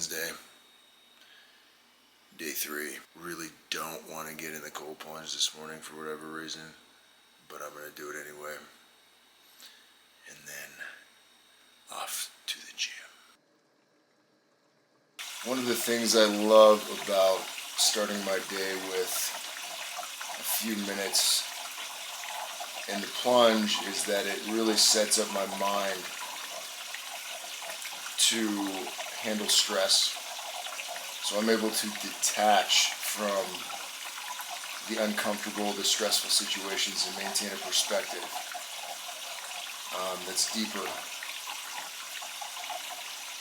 Wednesday, day 3. Really don't want to get in the cold plunge this morning for whatever reason, but I'm going to do it anyway. And then off to the gym. One of the things I love about starting my day with a few minutes in the plunge is that it really sets up my mind to handle stress. So I'm able to detach from the uncomfortable, the stressful situations and maintain a perspective that's deeper.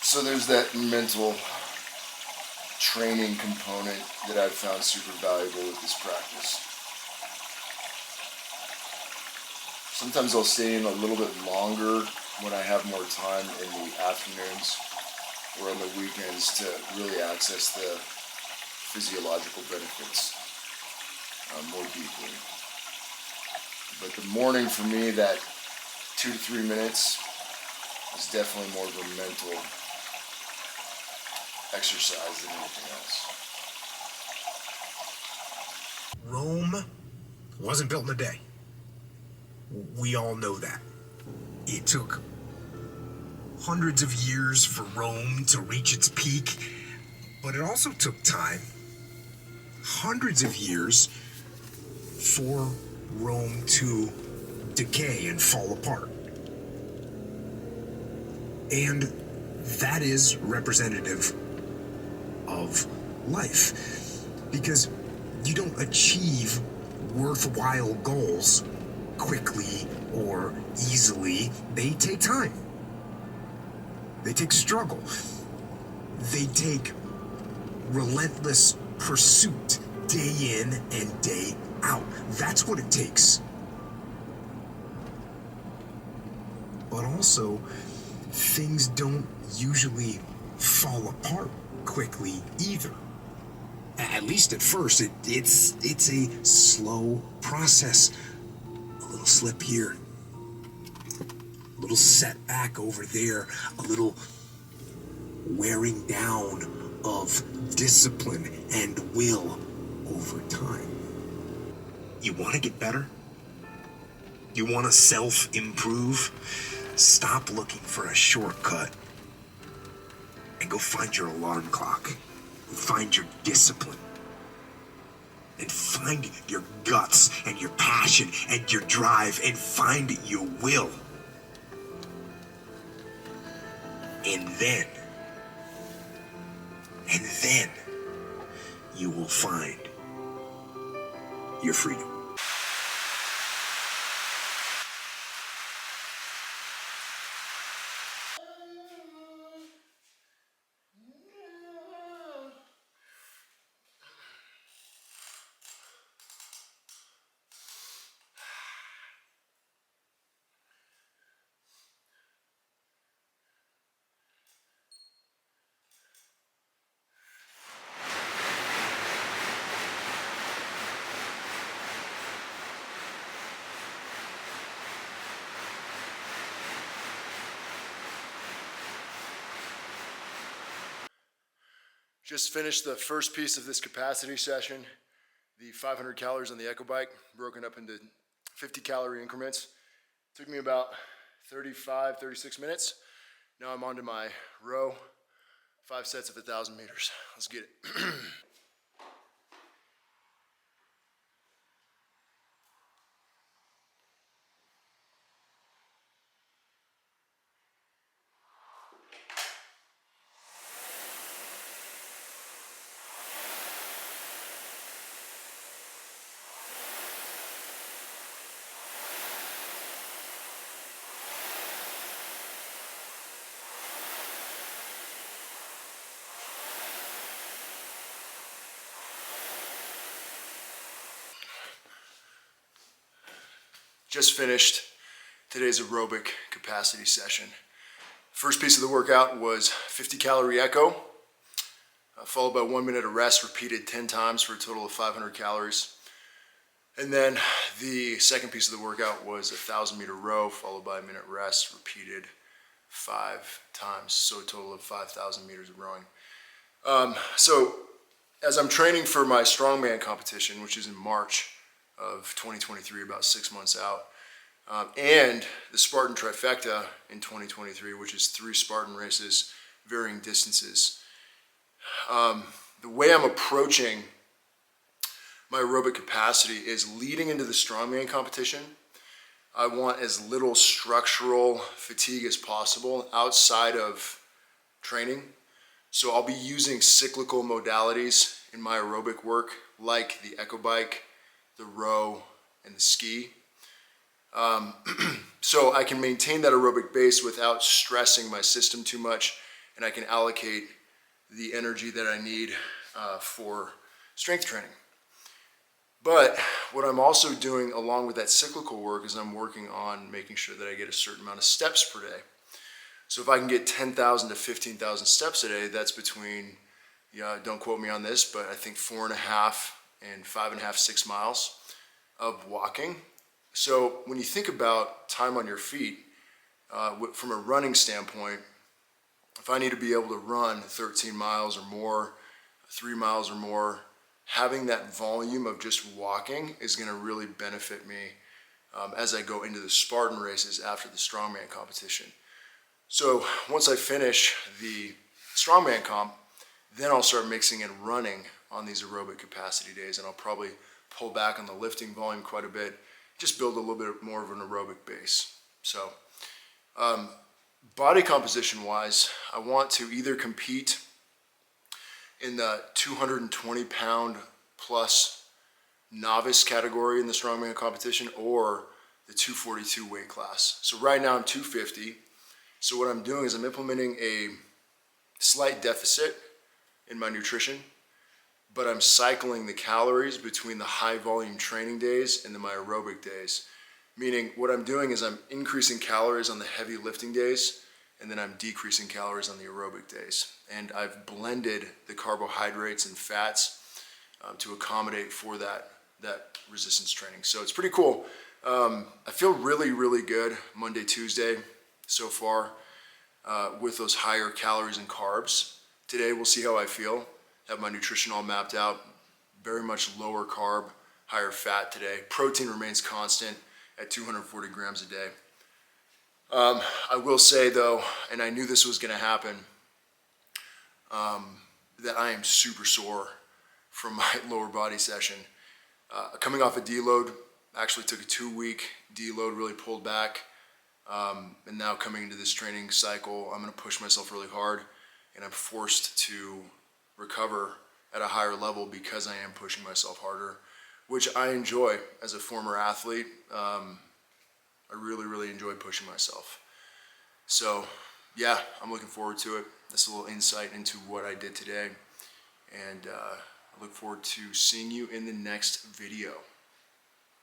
So there's that mental training component that I've found super valuable with this practice. Sometimes I'll stay in a little bit longer when I have more time in the afternoons or on the weekends to really access the physiological benefits more deeply. But the morning for me, that 2 to 3 minutes is definitely more of a mental exercise than anything else. Rome wasn't built in a day. We all know that. It took hundreds of years for Rome to reach its peak, but it also took time, hundreds of years, for Rome to decay and fall apart. And that is representative of life, because you don't achieve worthwhile goals quickly or easily. They take time. They take struggle. They take relentless pursuit, day in and day out. That's what it takes. But also, things don't usually fall apart quickly either. At least at first, it's a slow process. A little slip here, a little setback over there, a little wearing down of discipline and will over time. You want to get better? You want to self-improve? Stop looking for a shortcut and go find your alarm clock. Find your discipline. And find your guts and your passion and your drive and find your will. And then you will find your freedom. Just finished the first piece of this capacity session, the 500 calories on the Echo Bike, broken up into 50 calorie increments. Took me about 35, 36 minutes. Now I'm on to my row, 5 sets of 1,000 meters. Let's get it. Just finished today's aerobic capacity session. First piece of the workout was 50 calorie echo, followed by 1 minute of rest, repeated 10 times for a total of 500 calories. And then the second piece of the workout was a 1,000 meter row, followed by a minute rest, repeated 5 times, so a total of 5,000 meters of rowing. So as I'm training for my Strongman competition, which is in March of 2023, about 6 months out, and the Spartan Trifecta in 2023, which is 3 Spartan races, varying distances. The way I'm approaching my aerobic capacity is leading into the Strongman competition. I want as little structural fatigue as possible outside of training. So I'll be using cyclical modalities in my aerobic work, like the echo bike, the row, and the ski. So I can maintain that aerobic base without stressing my system too much, and I can allocate the energy that I need for strength training. But what I'm also doing along with that cyclical work is I'm working on making sure that I get a certain amount of steps per day. So if I can get 10,000 to 15,000 steps a day, that's between, don't quote me on this, but I think 4.5 and 5.5, 6 miles of walking. So when you think about time on your feet, from a running standpoint, if I need to be able to run 13 miles or more, 3 miles or more, having that volume of just walking is going to really benefit me as I go into the Spartan races after the Strongman competition. So once I finish the Strongman comp, then I'll start mixing in running on these aerobic capacity days, and I'll probably pull back on the lifting volume quite a bit, just build a little bit more of an aerobic base. So body composition wise, I want to either compete in the 220 pound plus novice category in the Strongman competition or the 242 weight class. So right now I'm 250. So what I'm doing is I'm implementing a slight deficit in my nutrition, but I'm cycling the calories between the high volume training days and my aerobic days. Meaning what I'm doing is I'm increasing calories on the heavy lifting days, and then I'm decreasing calories on the aerobic days. And I've blended the carbohydrates and fats to accommodate for that resistance training. So it's pretty cool. I feel really, really good Monday, Tuesday so far with those higher calories and carbs. Today we'll see how I feel. Have my nutrition all mapped out. Very much lower carb, higher fat today. Protein remains constant at 240 grams a day. I will say though, and I knew this was going to happen, that I am super sore from my lower body session. Coming off a deload, actually took a 2-week deload, really pulled back. And now coming into this training cycle, I'm going to push myself really hard, and I'm forced to recover at a higher level because I am pushing myself harder, which I enjoy as a former athlete. I really, really enjoy pushing myself. So yeah, I'm looking forward to it. That's a little insight into what I did today. And I look forward to seeing you in the next video.